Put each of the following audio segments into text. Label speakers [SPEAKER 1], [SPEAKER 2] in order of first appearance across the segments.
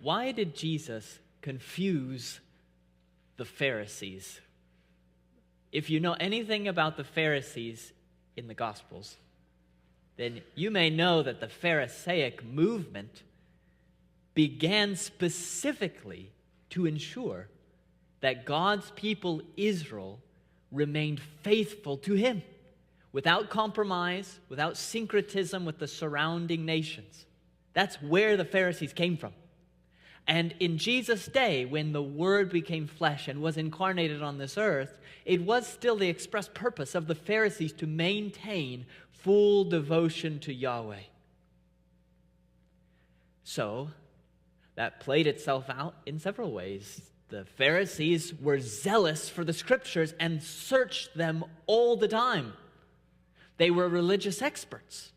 [SPEAKER 1] why did Jesus confuse the Pharisees? If you know anything about the Pharisees in the Gospels, then you may know that the Pharisaic movement began specifically to ensure that God's people, Israel, remained faithful to him, without compromise, without syncretism with the surrounding nations. That's where the Pharisees came from. And in Jesus' day, when the Word became flesh and was incarnated on this earth, it was still the express purpose of the Pharisees to maintain full devotion to Yahweh. So, that played itself out in several ways. The Pharisees were zealous for the Scriptures and searched them all the time. They were religious experts.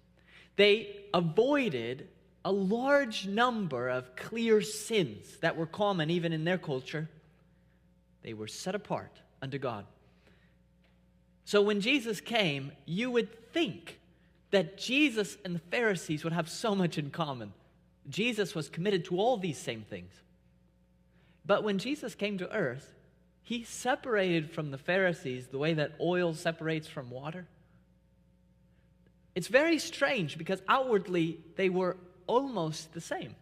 [SPEAKER 1] They avoided a large number of clear sins that were common even in their culture. They were set apart unto God. So when Jesus came, you would think that Jesus and the Pharisees would have so much in common. Jesus was committed to all these same things. But when Jesus came to earth, he separated from the Pharisees the way that oil separates from water. It's very strange because outwardly they were almost the same.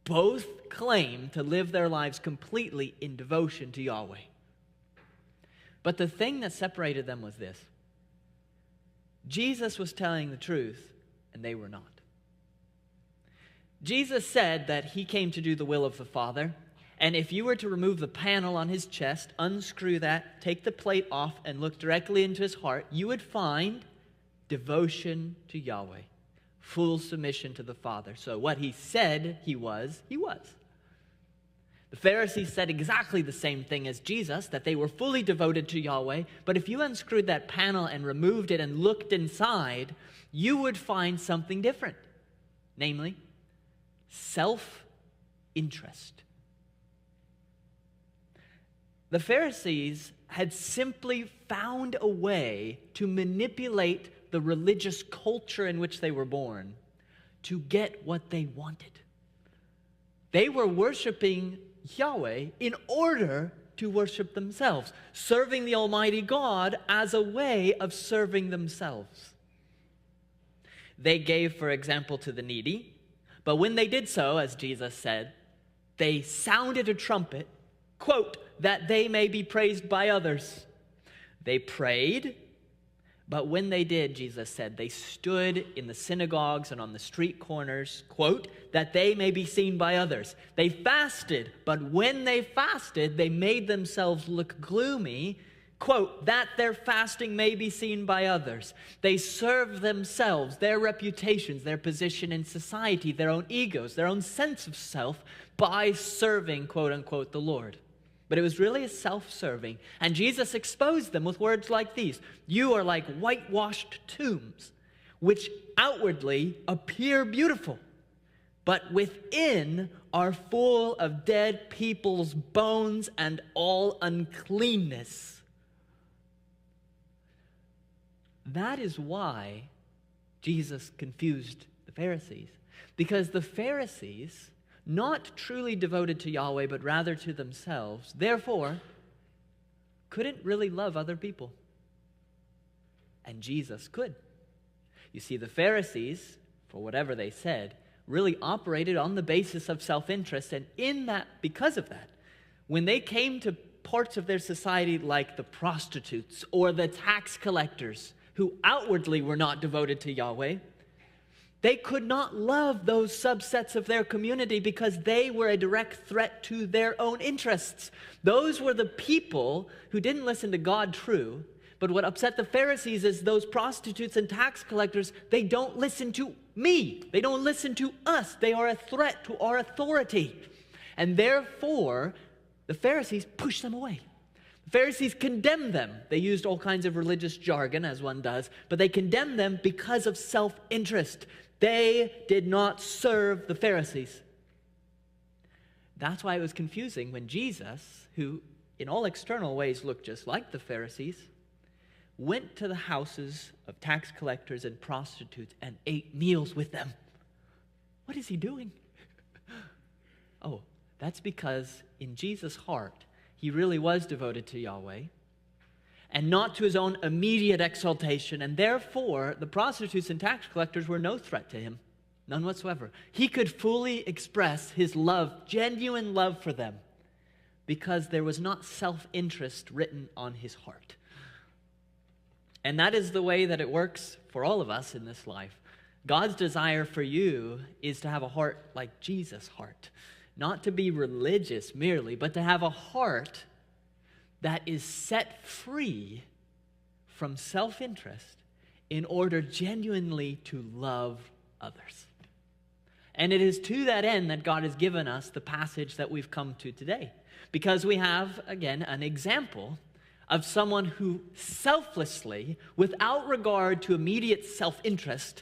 [SPEAKER 1] Both claim to live their lives completely in devotion to Yahweh. But the thing that separated them was this: Jesus was telling the truth, and they were not. Jesus said that he came to do the will of the Father, and if you were to remove the panel on his chest, unscrew that, take the plate off, and look directly into his heart, you would find devotion to Yahweh, full submission to the Father. So what he said he was, he was. The Pharisees said exactly the same thing as Jesus, that they were fully devoted to Yahweh, but if you unscrewed that panel and removed it and looked inside, you would find something different, namely, self-interest. The Pharisees had simply found a way to manipulate the religious culture in which they were born to get what they wanted. They were worshiping Yahweh in order to worship themselves, serving the Almighty God as a way of serving themselves. They gave, for example, to the needy, but when they did so, as Jesus said, they sounded a trumpet, quote, that they may be praised by others. They prayed, but when they did, Jesus said, they stood in the synagogues and on the street corners, quote, that they may be seen by others. They fasted, but when they fasted, they made themselves look gloomy, quote, that their fasting may be seen by others. They served themselves, their reputations, their position in society, their own egos, their own sense of self by serving, quote unquote, the Lord. But it was really a self-serving. And Jesus exposed them with words like these: you are like whitewashed tombs, which outwardly appear beautiful, but within are full of dead people's bones and all uncleanness. That is why Jesus confused the Pharisees. Because the Pharisees, not truly devoted to Yahweh, but rather to themselves, therefore, couldn't really love other people. And Jesus could. You see, the Pharisees, for whatever they said, really operated on the basis of self-interest, and because of that, when they came to parts of their society like the prostitutes or the tax collectors, who outwardly were not devoted to Yahweh, they could not love those subsets of their community because they were a direct threat to their own interests. Those were the people who didn't listen to God true, but what upset the Pharisees is those prostitutes and tax collectors, they don't listen to me. They don't listen to us. They are a threat to our authority. And therefore, the Pharisees pushed them away. The Pharisees condemned them. They used all kinds of religious jargon, as one does, but they condemned them because of self-interest. They did not serve the Pharisees. That's why it was confusing when Jesus, who in all external ways looked just like the Pharisees, went to the houses of tax collectors and prostitutes and ate meals with them. What is he doing? oh, that's because in Jesus' heart, he really was devoted to Yahweh and not to his own immediate exaltation. And therefore, the prostitutes and tax collectors were no threat to him, none whatsoever. He could fully express his love, genuine love for them, because there was not self-interest written on his heart. And that is the way that it works for all of us in this life. God's desire for you is to have a heart like Jesus' heart. Not to be religious merely, but to have a heart that is set free from self-interest in order genuinely to love others. And it is to that end that God has given us the passage that we've come to today. Because we have, again, an example of someone who selflessly, without regard to immediate self-interest,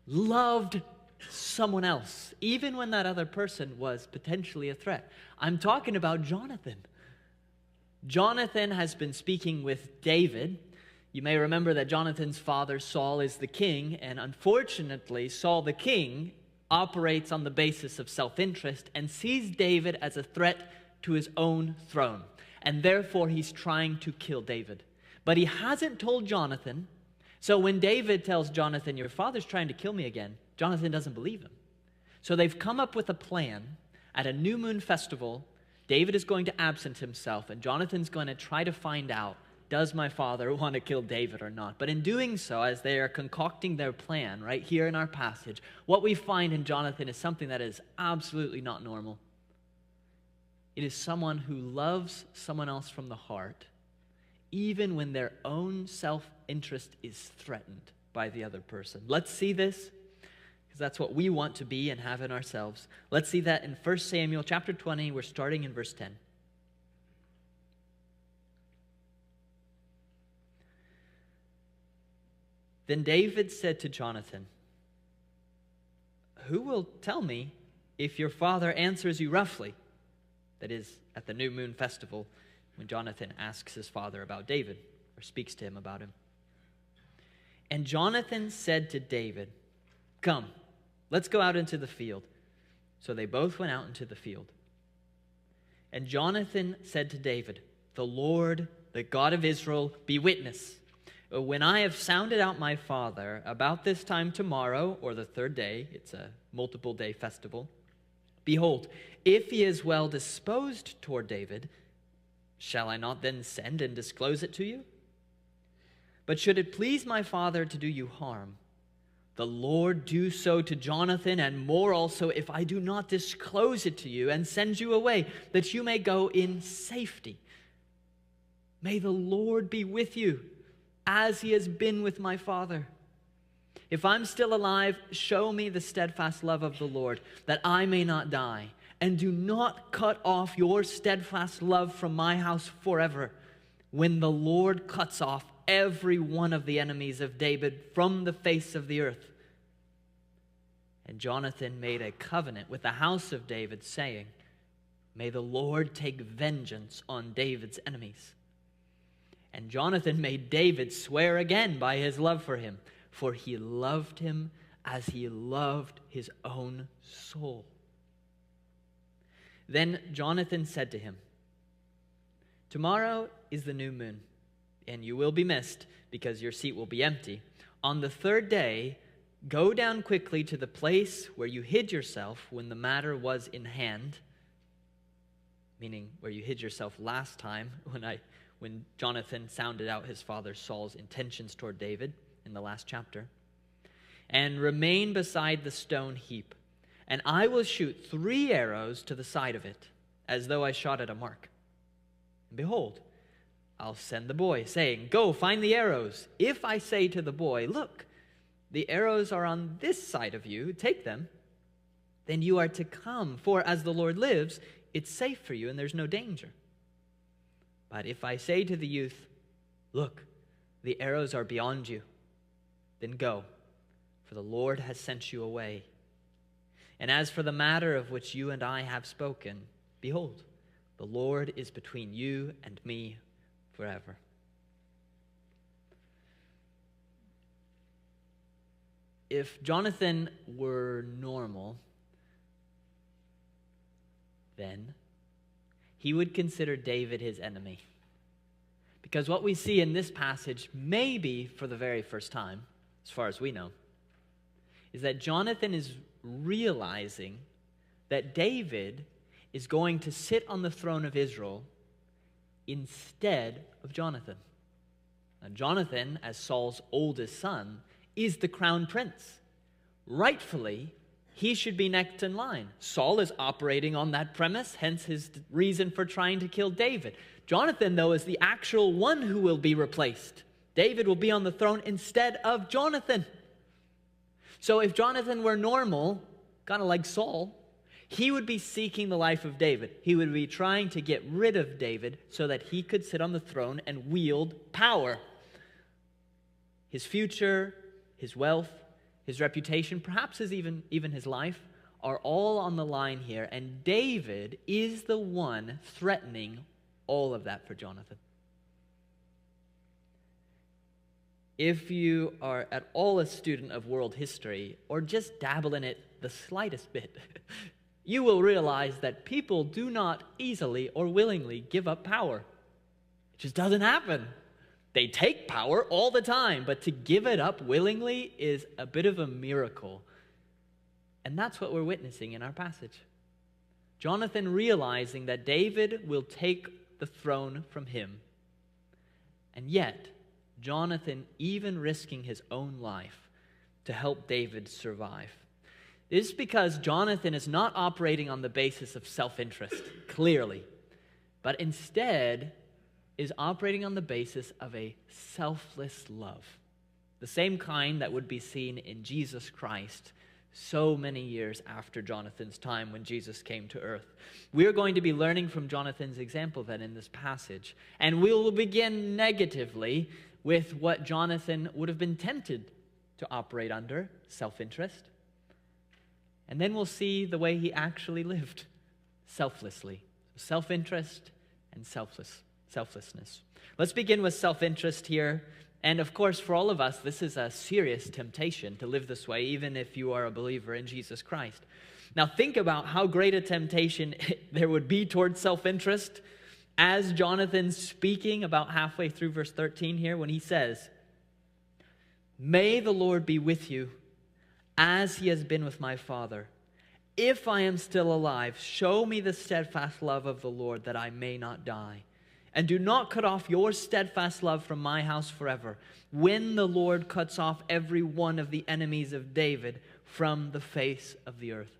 [SPEAKER 1] loved someone else, even when that other person was potentially a threat. I'm talking about Jonathan. Jonathan has been speaking with David. You may remember that Jonathan's father, Saul, is the king, and unfortunately, Saul the king operates on the basis of self-interest and sees David as a threat to his own throne. And therefore, he's trying to kill David. But he hasn't told Jonathan. So when David tells Jonathan, your father's trying to kill me again, Jonathan doesn't believe him. So they've come up with a plan. At a new moon festival, David is going to absent himself, and Jonathan's going to try to find out, does my father want to kill David or not? But in doing so, as they are concocting their plan right here in our passage, what we find in Jonathan is something that is absolutely not normal. It is someone who loves someone else from the heart, even when their own self-interest is threatened by the other person. Let's see this, because that's what we want to be and have in ourselves. Let's see that in 1 Samuel chapter 20. We're starting in verse 10. Then David said to Jonathan, who will tell me if your father answers you roughly? That is, at the new moon festival, when Jonathan asks his father about David, or speaks to him about him. And Jonathan said to David, come, let's go out into the field. So they both went out into the field. And Jonathan said to David, the Lord, the God of Israel, be witness. When I have sounded out my father about this time tomorrow, or the third day, it's a multiple day festival, behold, if he is well disposed toward David, shall I not then send and disclose it to you? But should it please my father to do you harm, the Lord do so to Jonathan, and more also, if I do not disclose it to you and send you away, that you may go in safety. May the Lord be with you, as he has been with my father. If I'm still alive, show me the steadfast love of the Lord, that I may not die. And do not cut off your steadfast love from my house forever, when the Lord cuts off every one of the enemies of David from the face of the earth. And Jonathan made a covenant with the house of David, saying, may the Lord take vengeance on David's enemies. And Jonathan made David swear again by his love for him, for he loved him as he loved his own soul. Then Jonathan said to him, tomorrow is the new moon, and you will be missed, because your seat will be empty. On the third day, go down quickly to the place where you hid yourself when the matter was in hand, meaning where you hid yourself last time when Jonathan sounded out his father Saul's intentions toward David in the last chapter, and remain beside the stone heap. And I will shoot 3 arrows to the side of it, as though I shot at a mark. And behold, I'll send the boy, saying, go, find the arrows. If I say to the boy, look, the arrows are on this side of you, take them, then you are to come, for as the Lord lives, it's safe for you and there's no danger. But if I say to the youth, look, the arrows are beyond you, then go, for the Lord has sent you away. And as for the matter of which you and I have spoken, behold, the Lord is between you and me forever. If Jonathan were normal, then, he would consider David his enemy. Because what we see in this passage, maybe for the very first time, as far as we know, is that Jonathan is realizing that David is going to sit on the throne of Israel instead of Jonathan. Now, Jonathan, as Saul's oldest son, is the crown prince. Rightfully, he should be next in line. Saul is operating on that premise, hence his reason for trying to kill David. Jonathan, though, is the actual one who will be replaced. David will be on the throne instead of Jonathan. So if Jonathan were normal, kind of like Saul, he would be seeking the life of David. He would be trying to get rid of David so that he could sit on the throne and wield power. His future, his wealth, his reputation, perhaps even his life, are all on the line here. And David is the one threatening all of that for Jonathan. If you are at all a student of world history, or just dabble in it the slightest bit, you will realize that people do not easily or willingly give up power. It just doesn't happen. They take power all the time, but to give it up willingly is a bit of a miracle. And that's what we're witnessing in our passage. Jonathan realizing that David will take the throne from him. And yet, Jonathan even risking his own life to help David survive. This is because Jonathan is not operating on the basis of self-interest, clearly, but instead is operating on the basis of a selfless love, the same kind that would be seen in Jesus Christ so many years after Jonathan's time when Jesus came to earth. We're going to be learning from Jonathan's example then in this passage, and we will begin negatively with what Jonathan would have been tempted to operate under, self-interest. And then we'll see the way he actually lived, selflessly. Self-interest and selflessness. Let's begin with self-interest here. And of course, for all of us, this is a serious temptation to live this way, even if you are a believer in Jesus Christ. Now think about how great a temptation there would be towards self-interest as Jonathan's speaking about halfway through verse 13 here when he says, "May the Lord be with you as he has been with my father. If I am still alive, show me the steadfast love of the Lord that I may not die. And do not cut off your steadfast love from my house forever, when the Lord cuts off every one of the enemies of David from the face of the earth."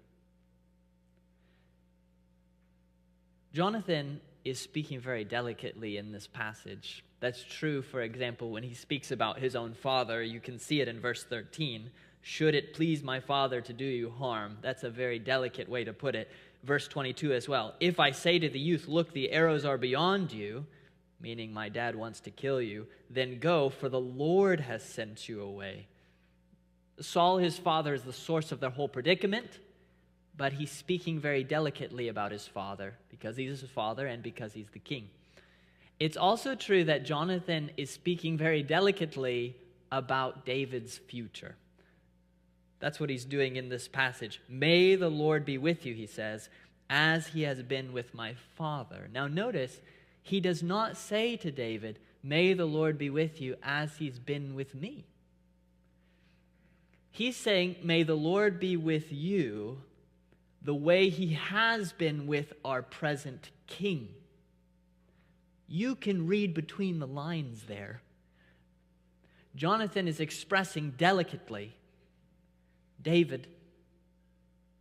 [SPEAKER 1] Jonathan is speaking very delicately in this passage. That's true, for example, when he speaks about his own father. You can see it in verse 13. "Should it please my father to do you harm?" That's a very delicate way to put it. Verse 22 as well. "If I say to the youth, look, the arrows are beyond you," meaning my dad wants to kill you, "then go, for the Lord has sent you away." Saul, his father, is the source of their whole predicament, but he's speaking very delicately about his father because he's his father and because he's the king. It's also true that Jonathan is speaking very delicately about David's future. That's what he's doing in this passage. "May the Lord be with you," he says, "as he has been with my father." Now notice, he does not say to David, "May the Lord be with you as he's been with me." He's saying, "May the Lord be with you the way he has been with our present king." You can read between the lines there. Jonathan is expressing delicately, David,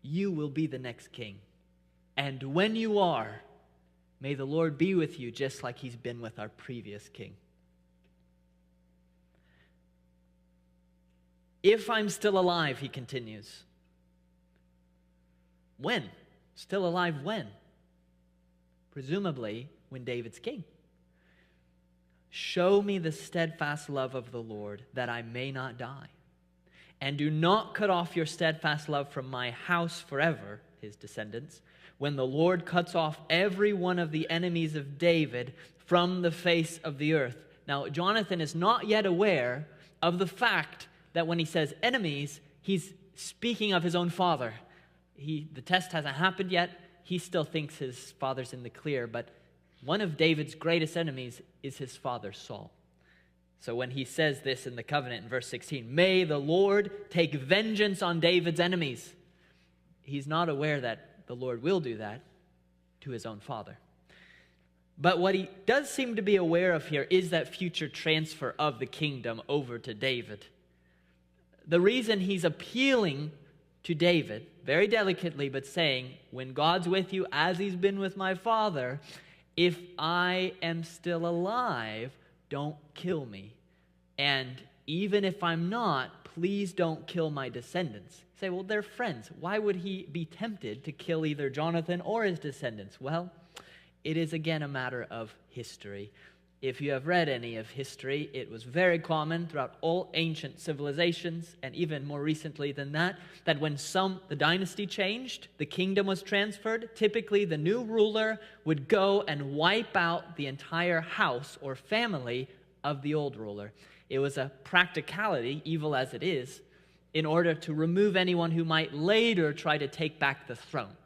[SPEAKER 1] you will be the next king. And when you are, may the Lord be with you just like he's been with our previous king. "If I'm still alive," he continues. When? Still alive when? Presumably when David's king. "Show me the steadfast love of the Lord, that I may not die. And do not cut off your steadfast love from my house forever," his descendants, "when the Lord cuts off every one of the enemies of David from the face of the earth." Now, Jonathan is not yet aware of the fact that when he says enemies, he's speaking of his own father. The test hasn't happened yet. he still thinks his father's in the clear, but one of David's greatest enemies is his father Saul. So when he says this in the covenant in verse 16, may the Lord take vengeance on David's enemies, he's not aware that the Lord will do that to his own father. But what he does seem to be aware of here is that future transfer of the kingdom over to David. The reason he's appealing to David, very delicately, but saying, when God's with you as he's been with my father, if I am still alive, don't kill me. And even if I'm not, please don't kill my descendants. You say, well, they're friends. Why would he be tempted to kill either Jonathan or his descendants? Well, it is again a matter of history. If you have read any of history, it was very common throughout all ancient civilizations, and even more recently than that, that when the dynasty changed, the kingdom was transferred, typically the new ruler would go and wipe out the entire house or family of the old ruler. It was a practicality, evil as it is, in order to remove anyone who might later try to take back the throne.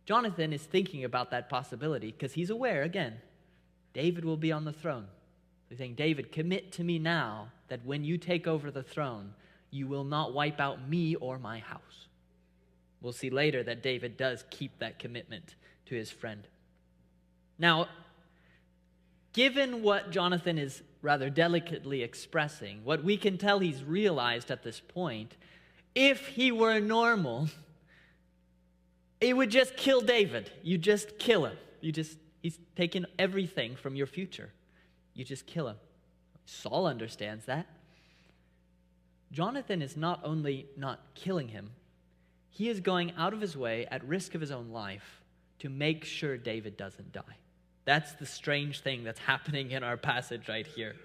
[SPEAKER 1] Jonathan is thinking about that possibility because he's aware, again, David will be on the throne. He's saying, David, commit to me now that when you take over the throne, you will not wipe out me or my house. We'll see later that David does keep that commitment to his friend. Now, given what Jonathan is rather delicately expressing, what we can tell he's realized at this point, if he were normal, he would just kill David. You just kill him. He's taken everything from your future. You just kill him. Saul understands that. Jonathan is not only not killing him, he is going out of his way at risk of his own life to make sure David doesn't die. That's the strange thing that's happening in our passage right here.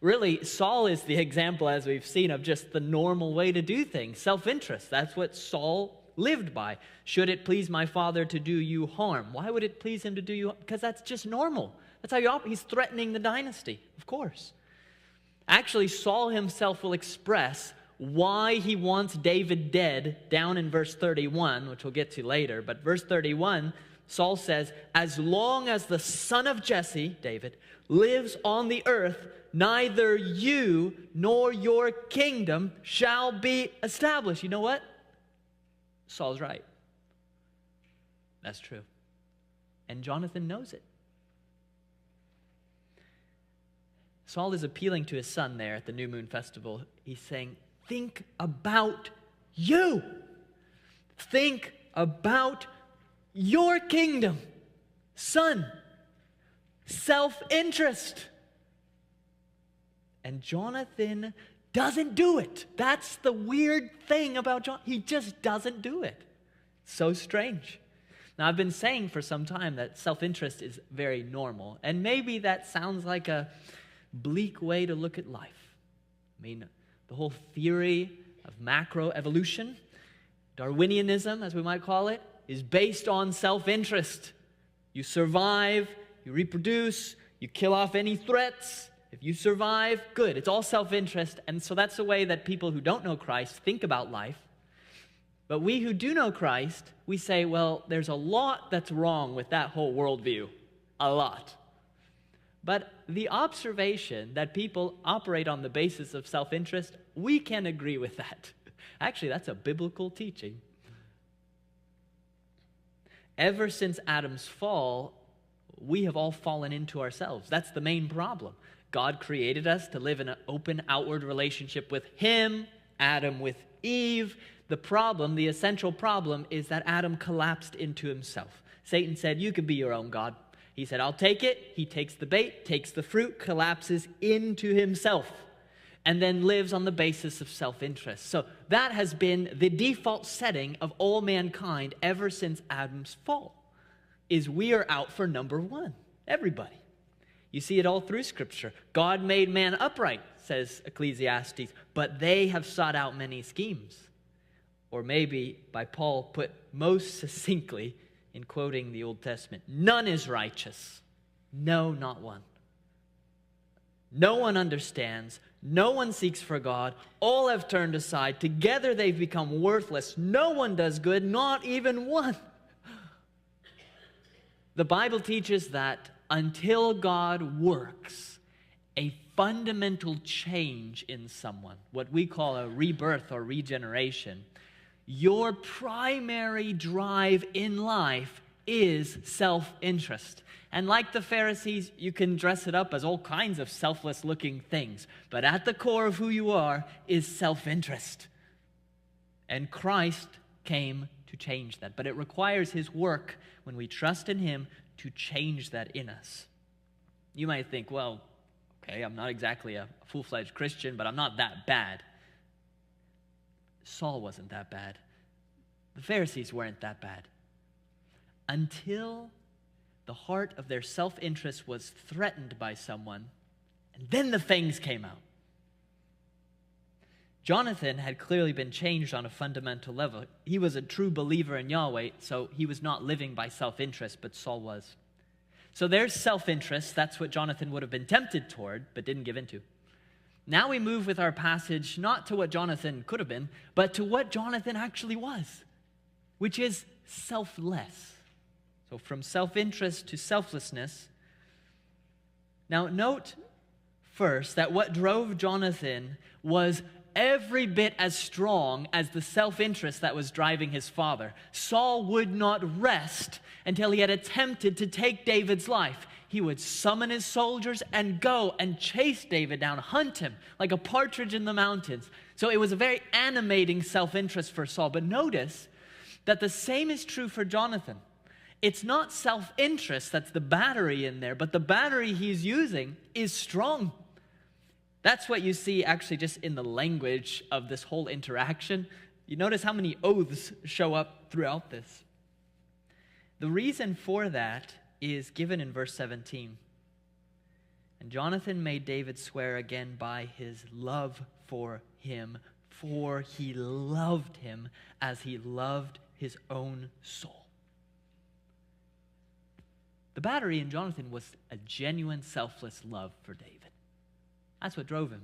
[SPEAKER 1] Really, Saul is the example, as we've seen, of just the normal way to do things. Self-interest. That's what Saul lived by. Should it please my father to do you harm? Why would it please him to do you harm? Because that's just normal. That's how he's threatening the dynasty, of course. Actually, Saul himself will express why he wants David dead down in verse 31, which we'll get to later. But verse 31, Saul says, as long as the son of Jesse, David, lives on the earth, neither you nor your kingdom shall be established. You know what? Saul's right. That's true. And Jonathan knows it. Saul is appealing to his son there at the New Moon Festival. He's saying, think about you. Think about your kingdom. Son, self-interest. And Jonathan doesn't do it. That's the weird thing about Jonathan. He just doesn't do it. So strange. Now, I've been saying for some time that self-interest is very normal. And maybe that sounds like a bleak way to look at life. I mean, the whole theory of macroevolution, Darwinianism, as we might call it, is based on self-interest. You survive, you reproduce, you kill off any threats. If you survive, good. It's all self-interest. And so that's the way that people who don't know Christ think about life. But we who do know Christ, we say, well, there's a lot that's wrong with that whole worldview. A lot. But the observation that people operate on the basis of self-interest, we can agree with that. Actually, that's a biblical teaching. Ever since Adam's fall, we have all fallen into ourselves. That's the main problem. God created us to live in an open outward relationship with Him, Adam with Eve. The problem, the essential problem, is that Adam collapsed into himself. Satan said, you can be your own God. He said, I'll take it. He takes the bait, takes the fruit, collapses into himself, and then lives on the basis of self-interest. So that has been the default setting of all mankind ever since Adam's fall, is we are out for number one, everybody. You see it all through Scripture. God made man upright, says Ecclesiastes, but they have sought out many schemes. Or maybe, by Paul put most succinctly in quoting the Old Testament, none is righteous. No, not one. No one understands. No one seeks for God. All have turned aside. Together they've become worthless. No one does good, not even one. The Bible teaches that until God works a fundamental change in someone, what we call a rebirth or regeneration, your primary drive in life is self-interest. And like the Pharisees, you can dress it up as all kinds of selfless-looking things. But at the core of who you are is self-interest. And Christ came to change that. But it requires his work when we trust in him to change that in us. You might think, well, okay, I'm not exactly a full-fledged Christian, but I'm not that bad. Saul wasn't that bad. The Pharisees weren't that bad. Until the heart of their self-interest was threatened by someone, and then the fangs came out. Jonathan had clearly been changed on a fundamental level. He was a true believer in Yahweh, so he was not living by self-interest, but Saul was. So there's self-interest. That's what Jonathan would have been tempted toward, but didn't give into. Now we move with our passage not to what Jonathan could have been, but to what Jonathan actually was, which is selfless. So from self-interest to selflessness. Now note first that what drove Jonathan was every bit as strong as the self-interest that was driving his father. Saul would not rest until he had attempted to take David's life. He would summon his soldiers and go and chase David down, hunt him like a partridge in the mountains. So it was a very animating self-interest for Saul. But notice that the same is true for Jonathan. It's not self-interest that's the battery in there, but the battery he's using is strong. That's what you see actually just in the language of this whole interaction. You notice how many oaths show up throughout this. The reason for that is given in verse 17. And Jonathan made David swear again by his love for him, for he loved him as he loved his own soul. The battery in Jonathan was a genuine selfless love for David. That's what drove him.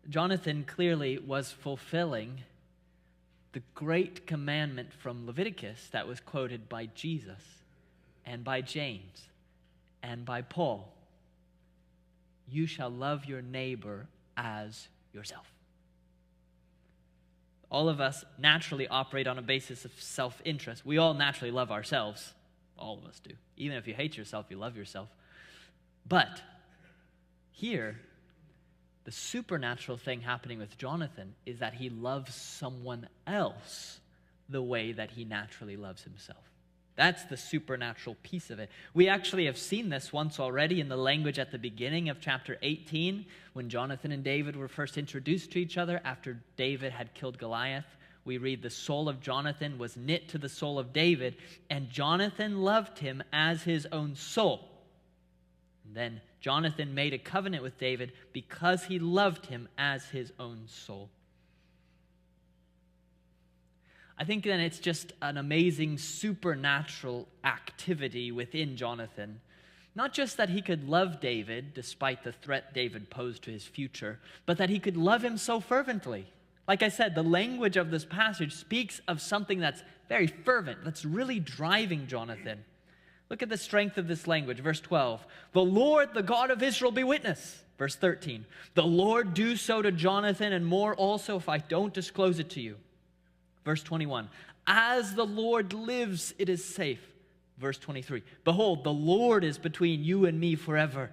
[SPEAKER 1] Jonathan clearly was fulfilling the great commandment from Leviticus that was quoted by Jesus and by James and by Paul. You shall love your neighbor as yourself. All of us naturally operate on a basis of self-interest. We all naturally love ourselves. All of us do. Even if you hate yourself, you love yourself. But here, the supernatural thing happening with Jonathan is that he loves someone else the way that he naturally loves himself. That's the supernatural piece of it. We actually have seen this once already in the language at the beginning of chapter 18, when Jonathan and David were first introduced to each other after David had killed Goliath. We read, the soul of Jonathan was knit to the soul of David, and Jonathan loved him as his own soul. And then Jonathan made a covenant with David because he loved him as his own soul. I think then it's just an amazing supernatural activity within Jonathan. Not just that he could love David despite the threat David posed to his future, but that he could love him so fervently. Like I said, the language of this passage speaks of something that's very fervent, that's really driving Jonathan. Look at the strength of this language. Verse 12, the Lord, the God of Israel, be witness. Verse 13, the Lord do so to Jonathan and more also if I don't disclose it to you. Verse 21, as the Lord lives, it is safe. Verse 23, behold, the Lord is between you and me forever.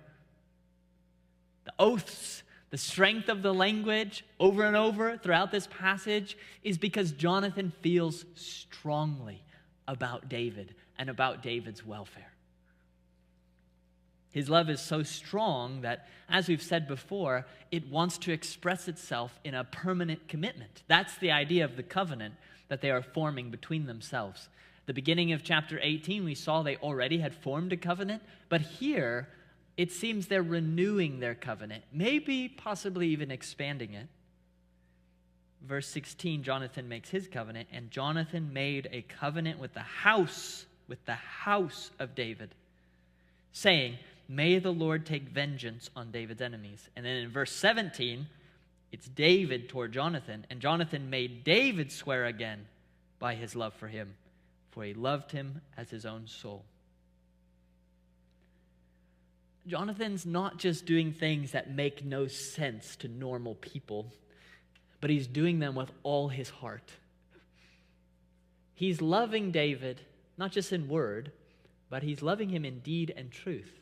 [SPEAKER 1] The oaths, the strength of the language over and over throughout this passage is because Jonathan feels strongly about David and about David's welfare. His love is so strong that, as we've said before, it wants to express itself in a permanent commitment. That's the idea of the covenant that they are forming between themselves. The beginning of chapter 18, we saw they already had formed a covenant, but here it seems they're renewing their covenant, maybe possibly even expanding it. Verse 16, Jonathan makes his covenant, and Jonathan made a covenant with the house of David, saying, may the Lord take vengeance on David's enemies. And then in verse 17, it's David toward Jonathan, and Jonathan made David swear again by his love for him, for he loved him as his own soul. Jonathan's not just doing things that make no sense to normal people, but he's doing them with all his heart. He's loving David, not just in word, but he's loving him in deed and truth.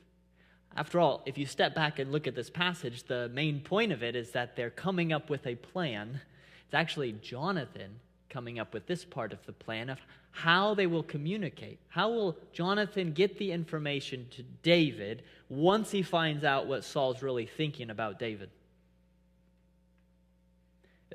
[SPEAKER 1] After all, if you step back and look at this passage, the main point of it is that they're coming up with a plan. It's actually Jonathan coming up with this part of the plan of how they will communicate. How will Jonathan get the information to David once he finds out what Saul's really thinking about David?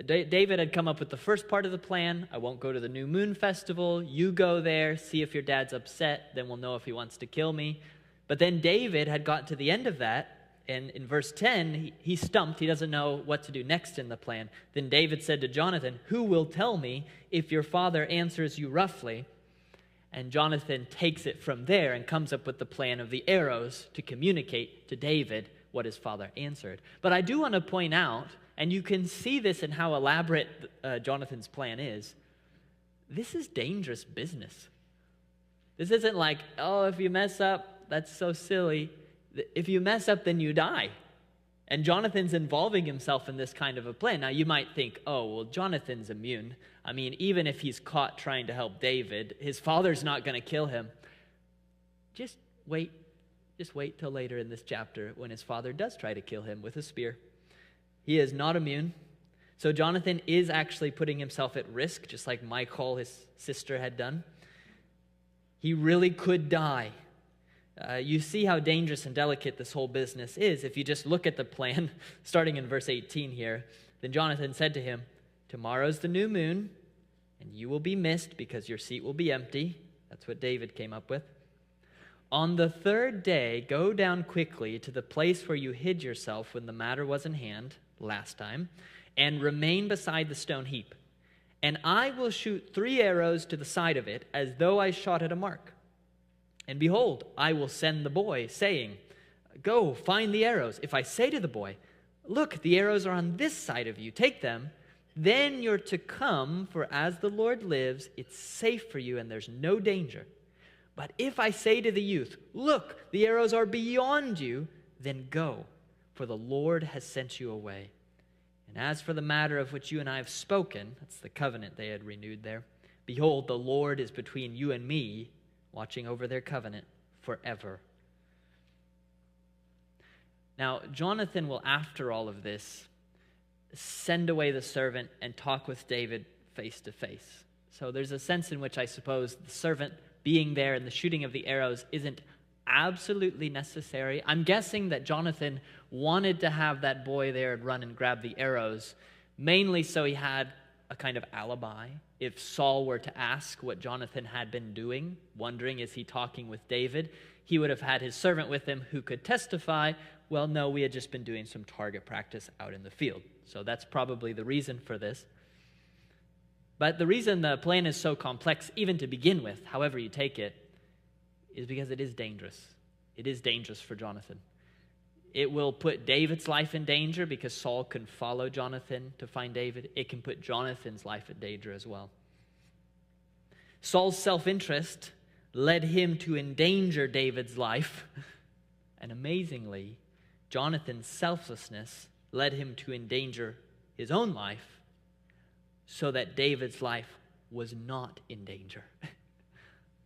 [SPEAKER 1] David had come up with the first part of the plan. I won't go to the new moon festival. You go there, see if your dad's upset, then we'll know if he wants to kill me. But then David had got to the end of that, and in verse 10, he's stumped. He doesn't know what to do next in the plan. Then David said to Jonathan, "Who will tell me if your father answers you roughly?" And Jonathan takes it from there and comes up with the plan of the arrows to communicate to David what his father answered. But I do want to point out, and you can see this in how elaborate Jonathan's plan is, this is dangerous business. This isn't like, oh, if you mess up, that's so silly. If you mess up, then you die. And Jonathan's involving himself in this kind of a plan. Now, you might think, oh, well, Jonathan's immune. I mean, even if he's caught trying to help David, his father's not going to kill him. Just wait till later in this chapter when his father does try to kill him with a spear. He is not immune. So Jonathan is actually putting himself at risk, just like Michal, his sister, had done. He really could die. You see how dangerous and delicate this whole business is. If you just look at the plan, starting in verse 18 here, then Jonathan said to him, "Tomorrow's the new moon, and you will be missed because your seat will be empty." That's what David came up with. "On the third day, go down quickly to the place where you hid yourself when the matter was in hand last time, and remain beside the stone heap. And I will shoot 3 arrows to the side of it, as though I shot at a mark. And behold, I will send the boy, saying, 'Go, find the arrows.' If I say to the boy, 'Look, the arrows are on this side of you, take them,' then you're to come, for as the Lord lives, it's safe for you and there's no danger. But if I say to the youth, 'Look, the arrows are beyond you,' then go, for the Lord has sent you away. And as for the matter of which you and I have spoken," that's the covenant they had renewed there, "behold, the Lord is between you and me, watching over their covenant forever." Now, Jonathan will, after all of this, send away the servant and talk with David face to face. So there's a sense in which I suppose the servant being there and the shooting of the arrows isn't absolutely necessary. I'm guessing that Jonathan wanted to have that boy there and run and grab the arrows, mainly so he had a kind of alibi. If Saul were to ask what Jonathan had been doing, wondering, is he talking with David, he would have had his servant with him who could testify, well, no, we had just been doing some target practice out in the field. So that's probably the reason for this. But the reason the plan is so complex, even to begin with, however you take it, is because it is dangerous. It is dangerous for Jonathan. It will put David's life in danger because Saul can follow Jonathan to find David. It can put Jonathan's life in danger as well. Saul's self-interest led him to endanger David's life. And amazingly, Jonathan's selflessness led him to endanger his own life so that David's life was not in danger.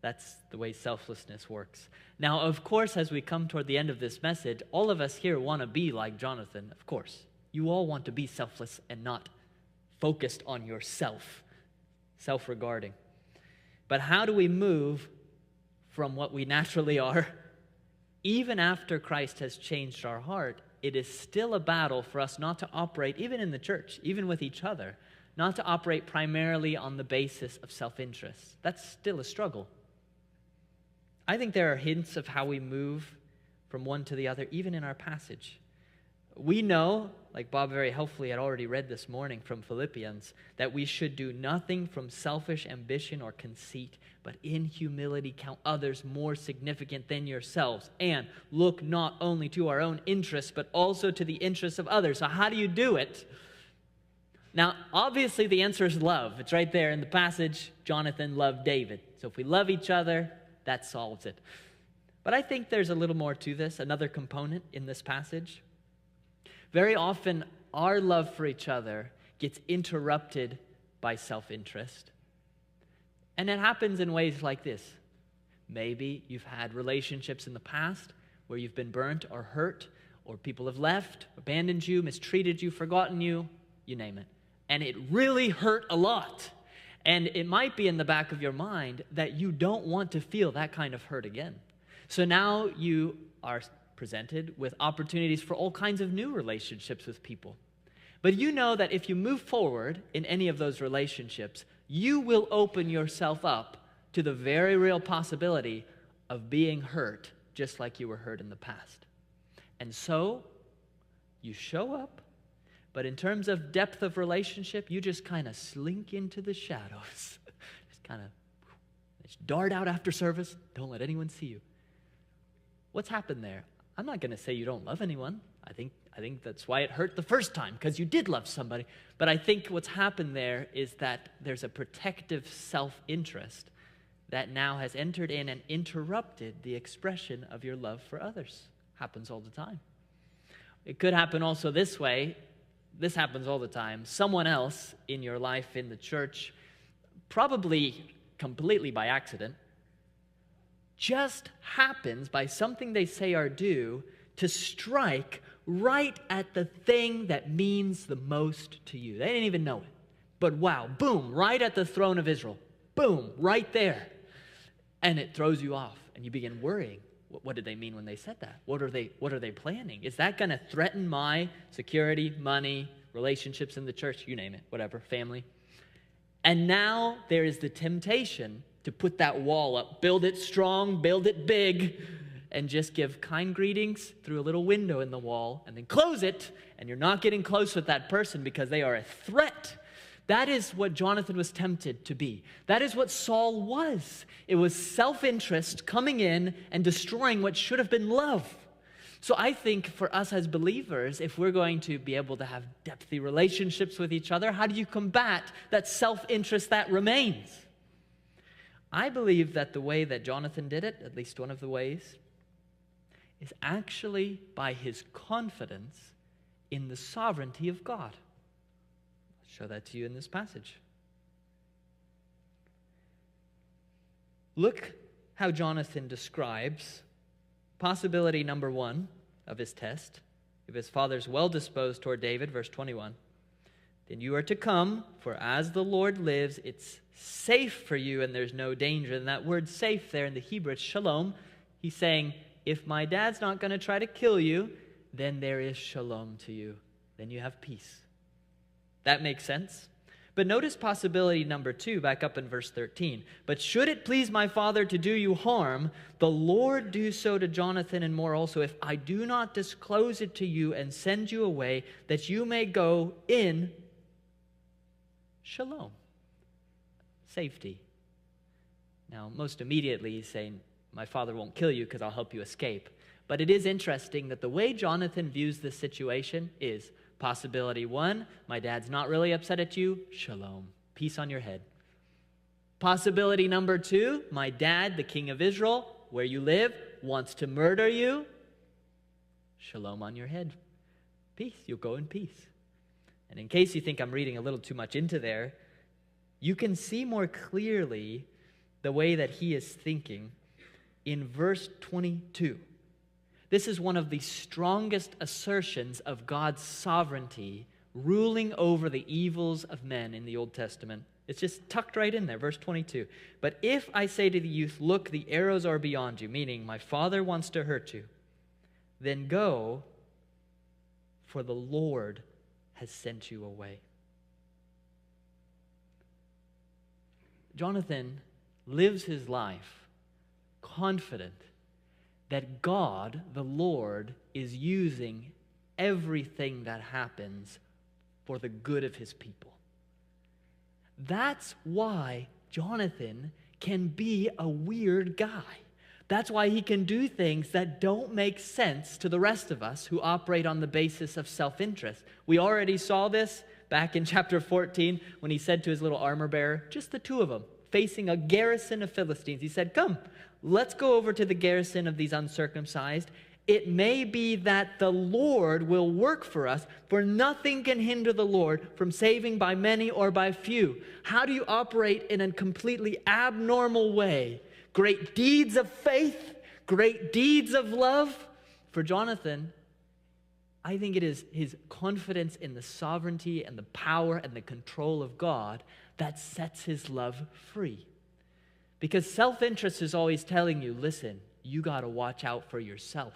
[SPEAKER 1] That's the way selflessness works. Now, of course, as we come toward the end of this message, all of us here want to be like Jonathan, of course. You all want to be selfless and not focused on yourself, self-regarding. But how do we move from what we naturally are? Even after Christ has changed our heart, it is still a battle for us not to operate, even in the church, even with each other, not to operate primarily on the basis of self-interest. That's still a struggle. I think there are hints of how we move from one to the other, even in our passage. We know, like Bob very helpfully had already read this morning from Philippians, that we should do nothing from selfish ambition or conceit, but in humility count others more significant than yourselves, and look not only to our own interests, but also to the interests of others. So how do you do it? Now, obviously the answer is love. It's right there in the passage. Jonathan loved David. So if we love each other, that solves it. But I think there's a little more to this, another component in this passage. Very often, our love for each other gets interrupted by self-interest. And it happens in ways like this. Maybe you've had relationships in the past where you've been burnt or hurt, or people have left, abandoned you, mistreated you, forgotten you, you name it. And it really hurt a lot. And it might be in the back of your mind that you don't want to feel that kind of hurt again. So now you are presented with opportunities for all kinds of new relationships with people. But you know that if you move forward in any of those relationships, you will open yourself up to the very real possibility of being hurt just like you were hurt in the past. And so you show up, but in terms of depth of relationship, you just kind of slink into the shadows. Just kind of dart out after service. Don't let anyone see you. What's happened there? I'm not going to say you don't love anyone. I think that's why it hurt the first time, because you did love somebody. But I think what's happened there is that there's a protective self-interest that now has entered in and interrupted the expression of your love for others. Happens all the time. It could happen also this way. This happens all the time. Someone else in your life in the church, probably completely by accident, just happens by something they say or do to strike right at the thing that means the most to you. They didn't even know it. But wow, boom, right at the throne of Israel. Boom, right there. And it throws you off, and you begin worrying. What did they mean when they said that? What are they planning? Is that going to threaten my security, money, relationships in the church, you name it, whatever, family? And now there is the temptation to put that wall up, build it strong, build it big, and just give kind greetings through a little window in the wall, and then close it, and you're not getting close with that person because they are a threat. That is what Jonathan was tempted to be. That is what Saul was. It was self-interest coming in and destroying what should have been love. So I think for us as believers, if we're going to be able to have depthy relationships with each other, how do you combat that self-interest that remains? I believe that the way that Jonathan did it, at least one of the ways, is actually by his confidence in the sovereignty of God. I'll show that to you in this passage. Look how Jonathan describes possibility number one of his test. If his father's well disposed toward David, verse 21, then you are to come, for as the Lord lives, it's safe for you and there's no danger. And that word safe there in the Hebrew, it's shalom. He's saying, if my dad's not going to try to kill you, then there is shalom to you. Then you have peace. That makes sense. But notice possibility number two, back up in verse 13. But should it please my father to do you harm, the Lord do so to Jonathan and more also, if I do not disclose it to you and send you away, that you may go in shalom, safety. Now, most immediately he's saying, my father won't kill you because I'll help you escape. But it is interesting that the way Jonathan views this situation is possibility one, my dad's not really upset at you, shalom, peace on your head. Possibility number two, my dad, the king of Israel, where you live, wants to murder you, shalom on your head, peace, you'll go in peace. And in case you think I'm reading a little too much into there, you can see more clearly the way that he is thinking in verse 22. This is one of the strongest assertions of God's sovereignty ruling over the evils of men in the Old Testament. It's just tucked right in there, verse 22. But if I say to the youth, look, the arrows are beyond you, meaning my father wants to hurt you, then go, for the Lord has sent you away. Jonathan lives his life confident that God, the Lord, is using everything that happens for the good of his people. That's why Jonathan can be a weird guy. That's why he can do things that don't make sense to the rest of us who operate on the basis of self-interest. We already saw this back in chapter 14 when he said to his little armor bearer, just the two of them, facing a garrison of Philistines. He said, come, let's go over to the garrison of these uncircumcised. It may be that the Lord will work for us, for nothing can hinder the Lord from saving by many or by few. How do you operate in a completely abnormal way? Great deeds of faith, great deeds of love. For Jonathan, I think it is his confidence in the sovereignty and the power and the control of God that sets his love free. Because self-interest is always telling you, listen, you got to watch out for yourself.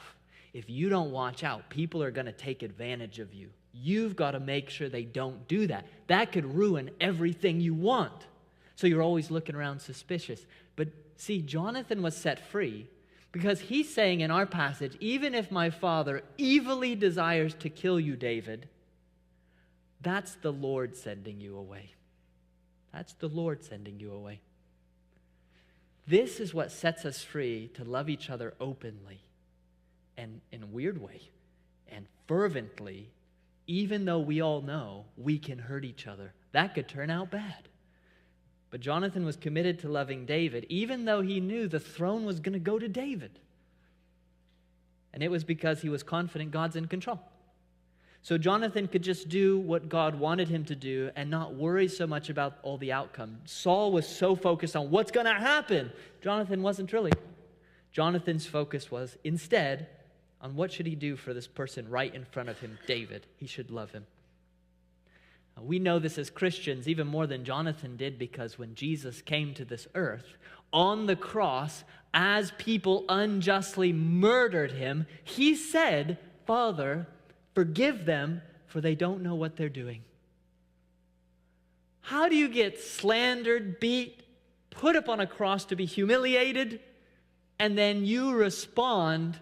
[SPEAKER 1] If you don't watch out, people are going to take advantage of you. You've got to make sure they don't do that. That could ruin everything you want. So you're always looking around suspicious. But see, Jonathan was set free because he's saying in our passage, even if my father evilly desires to kill you, David, that's the Lord sending you away. That's the Lord sending you away. This is what sets us free to love each other openly and in a weird way and fervently, even though we all know we can hurt each other. That could turn out bad. But Jonathan was committed to loving David, even though he knew the throne was going to go to David. And it was because he was confident God's in control. So Jonathan could just do what God wanted him to do and not worry so much about all the outcome. Saul was so focused on what's going to happen. Jonathan wasn't really. Jonathan's focus was instead on what should he do for this person right in front of him, David. He should love him. We know this as Christians even more than Jonathan did, because when Jesus came to this earth, on the cross, as people unjustly murdered him, he said, Father, forgive them, for they don't know what they're doing. How do you get slandered, beat, put up on a cross to be humiliated, and then you respond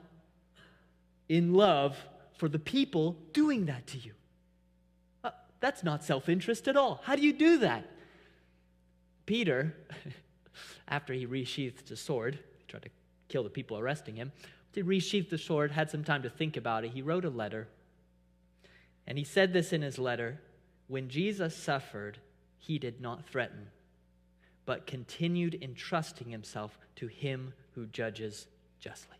[SPEAKER 1] in love for the people doing that to you? That's not self-interest at all. How do you do that? Peter, after he resheathed his sword, he tried to kill the people arresting him, he resheathed the sword, had some time to think about it. He wrote a letter, and he said this in his letter: when Jesus suffered, he did not threaten, but continued entrusting himself to him who judges justly.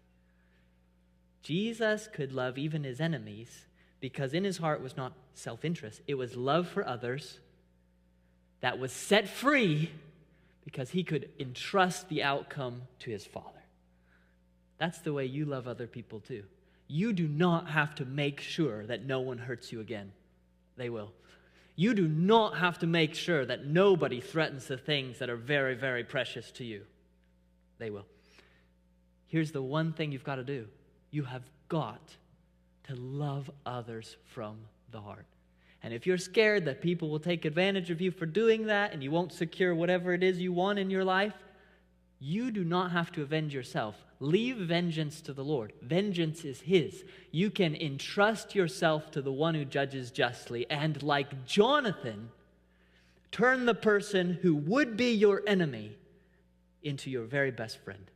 [SPEAKER 1] Jesus could love even his enemies, because in his heart was not self-interest. It was love for others that was set free because he could entrust the outcome to his Father. That's the way you love other people too. You do not have to make sure that no one hurts you again. They will. You do not have to make sure that nobody threatens the things that are very, very precious to you. They will. Here's the one thing you've got to do. You have got to love others from the heart. And if you're scared that people will take advantage of you for doing that and you won't secure whatever it is you want in your life, you do not have to avenge yourself. Leave vengeance to the Lord. Vengeance is his. You can entrust yourself to the one who judges justly, and like Jonathan, turn the person who would be your enemy into your very best friend.